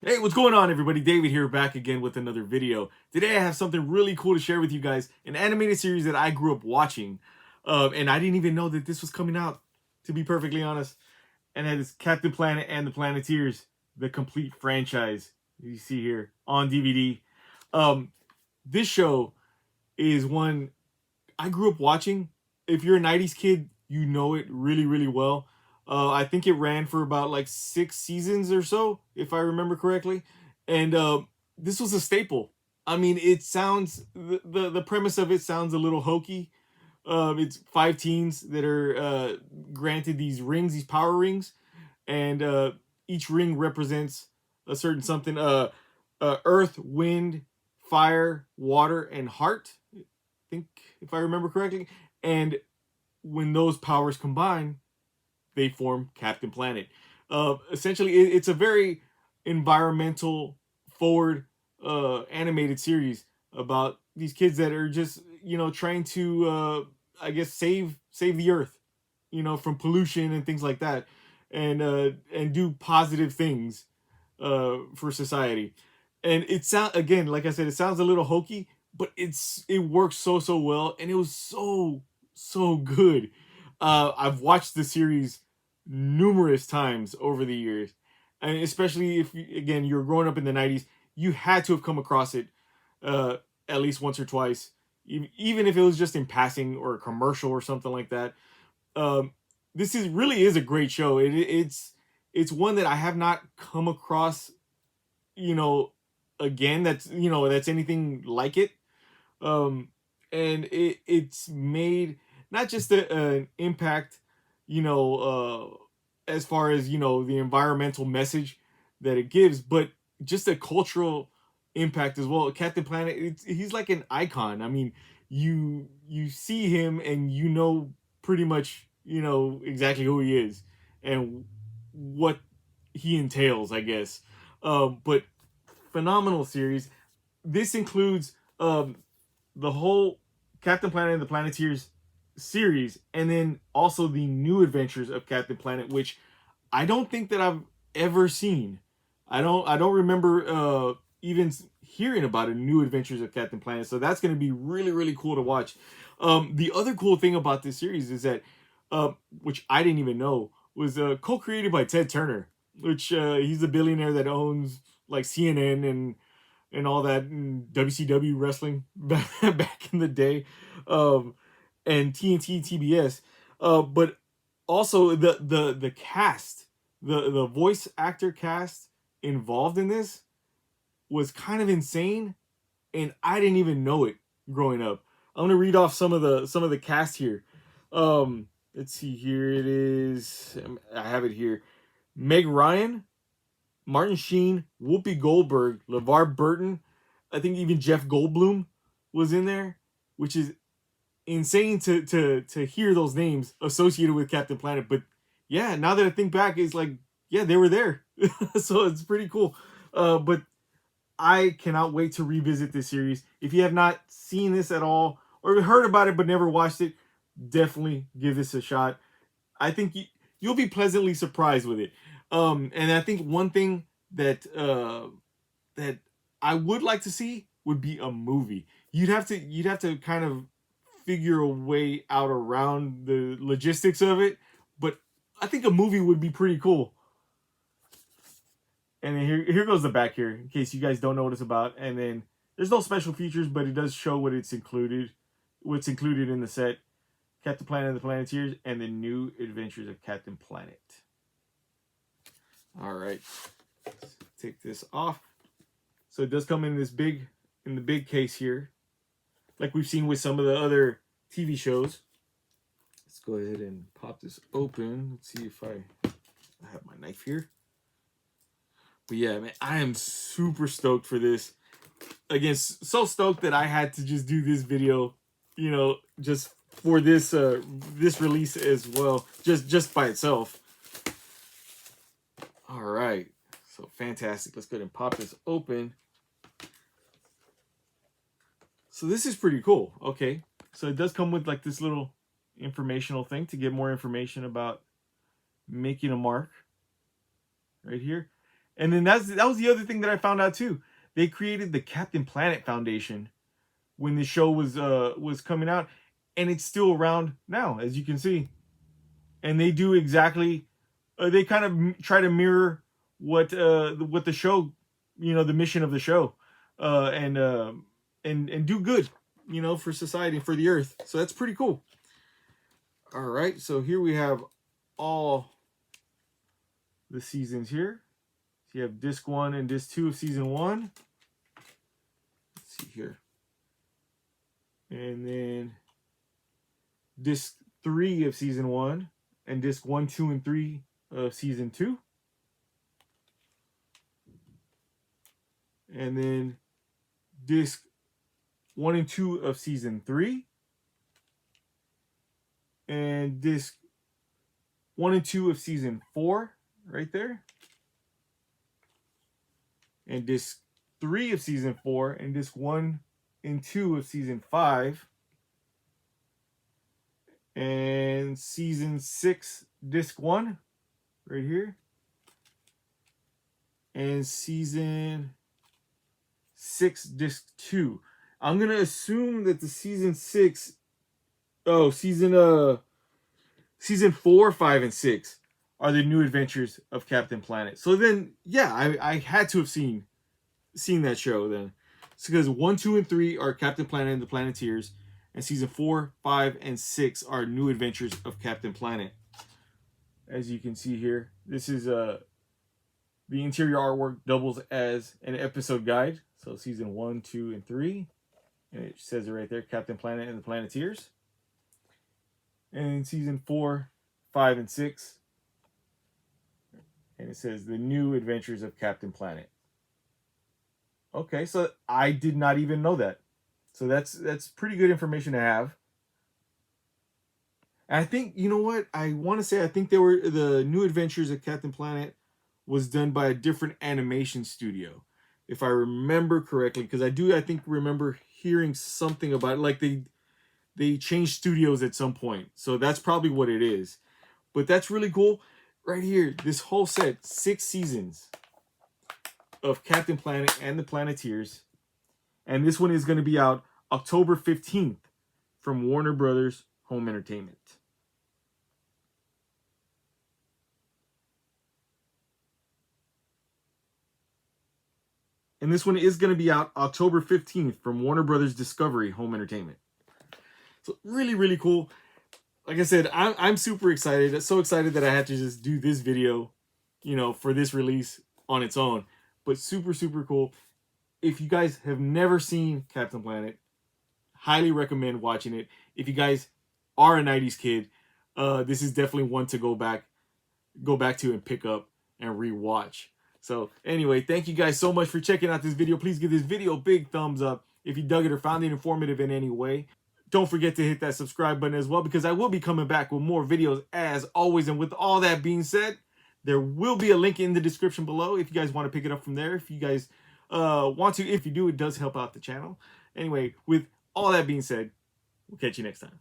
Hey, what's going on, everybody? David here, back again with another video. Today I have something really cool to share with you guys, an animated series that I grew up watching, and I didn't even know that this was coming out, to be perfectly honest. And that is Captain Planet and the Planeteers, the complete franchise you see here on DVD. This show is one I grew up watching. If you're a 90s kid, you know it really, really well. I think it ran for about like 6 seasons or so, if I remember correctly. And this was a staple. I mean, it sounds, the premise of it sounds a little hokey. It's five teens that are granted these rings, these power rings, and each ring represents a certain something. Earth, wind, fire, water, and heart. I think, if I remember correctly. And when those powers combine, they form Captain Planet. Essentially, it's a very environmental forward animated series about these kids that are just trying to I guess save the Earth, from pollution and things like that, and do positive things for society. And it sound again, like I said, it sounds a little hokey, but it works so well, and it was so good. I've watched the series numerous times over the years, and especially if again you're growing up in the '90s, you had to have come across it uh, at least once or twice, even if it was just in passing or a commercial or something like that. Um, this is really is a great show. It's one that I have not come across, you know, again. That's anything like it. Um, and it's made not just an impact, as far as the environmental message that it gives, but just a cultural impact as well. Captain Planet, he's like an icon. I mean, you see him and pretty much exactly who he is and what he entails, I guess. But phenomenal series. This includes the whole Captain Planet and the Planeteers series, and then also the new adventures of Captain Planet, which I don't think that I've ever seen. I don't remember even hearing about a new adventures of Captain Planet. So that's going to be really really cool to watch. The other cool thing about this series is that, which I didn't even know, was co-created by Ted Turner, which he's a billionaire that owns like CNN and all that, and WCW wrestling back in the day, um, and TNT, TBS. But also the cast, the voice actor cast involved in this was kind of insane, and I didn't even know it growing up. I'm gonna read off some of the cast here. Let's see, here it is. I have it here. Meg Ryan, Martin Sheen, Whoopi Goldberg, LeVar Burton. I think even Jeff Goldblum was in there, which is insane to hear those names associated with Captain Planet. But yeah, now that I think back, it's like, yeah, they were there. So it's pretty cool. But I cannot wait to revisit this series. If you have not seen this at all or heard about it but never watched it, definitely give this a shot. I think you'll be pleasantly surprised with it. And I think one thing that I would like to see would be a movie. You'd have to kind of figure a way out around the logistics of it, but I think a movie would be pretty cool. And then here goes the back here, in case you guys don't know what it's about. And then there's no special features, but it does show what's included in the set. Captain Planet and the Planeteers, and the new adventures of Captain Planet. All right, let's take this off. So it does come in the big case here, like we've seen with some of the other TV shows. Let's go ahead and pop this open. Let's see if I have my knife here. But yeah, man, I am super stoked for this. Again, so stoked that I had to just do this video, just for this release as well, just by itself. All right, so fantastic. Let's go ahead and pop this open. So this is pretty cool. Okay, so it does come with like this little informational thing to get more information about making a mark right here. And then that was the other thing that I found out too. They created the Captain Planet Foundation when the show was coming out, and it's still around now, as you can see. And they do exactly, they kind of try to mirror what the show, the mission of the show, and do good, for society and for the earth. So that's pretty cool. All right, so here we have all the seasons here. So you have disc 1 and disc 2 of season 1. Let's see here. And then disc 3 of season 1 and disc 1, 2, and 3 of season 2. And then disc 1 and 2 of season 3. And disc 1 and 2 of season 4 right there. And disc 3 of season 4 and disc 1 and 2 of season 5. And season 6 disc 1 right here. And season 6 disc 2. I'm going to assume that the season 6 season 4, 5, and 6 are the new adventures of Captain Planet. So then, yeah, I had to have seen that show then. It's because 1, 2, and 3 are Captain Planet and the Planeteers, and season 4, 5, and 6 are new adventures of Captain Planet. As you can see here, this is the interior artwork doubles as an episode guide. So season 1, 2, and 3, and it says it right there, Captain Planet and the Planeteers. And season 4, 5, and 6, and it says the new adventures of Captain Planet. Okay, so I did not even know that. So that's pretty good information to have. And I think, you know what? I want to say I think the new adventures of Captain Planet was done by a different animation studio, if I remember correctly, because I think remember hearing something about it, like they changed studios at some point. So that's probably what it is. But that's really cool. Right here, this whole set, 6 seasons of Captain Planet and the Planeteers. And this one is going to be out October 15th from Warner Brothers Home Entertainment. And this one is going to be out October 15th from Warner Brothers Discovery Home Entertainment. So really, really cool. Like I said, I'm super excited. So excited that I had to just do this video, for this release on its own. But super, super cool. If you guys have never seen Captain Planet, highly recommend watching it. If you guys are a 90s kid, this is definitely one to go back to and pick up and rewatch. So anyway, thank you guys so much for checking out this video. Please give this video a big thumbs up if you dug it or found it informative in any way. Don't forget to hit that subscribe button as well, because I will be coming back with more videos as always. And with all that being said, there will be a link in the description below if you guys want to pick it up from there. If you guys want to, if you do, it does help out the channel. Anyway, with all that being said, we'll catch you next time.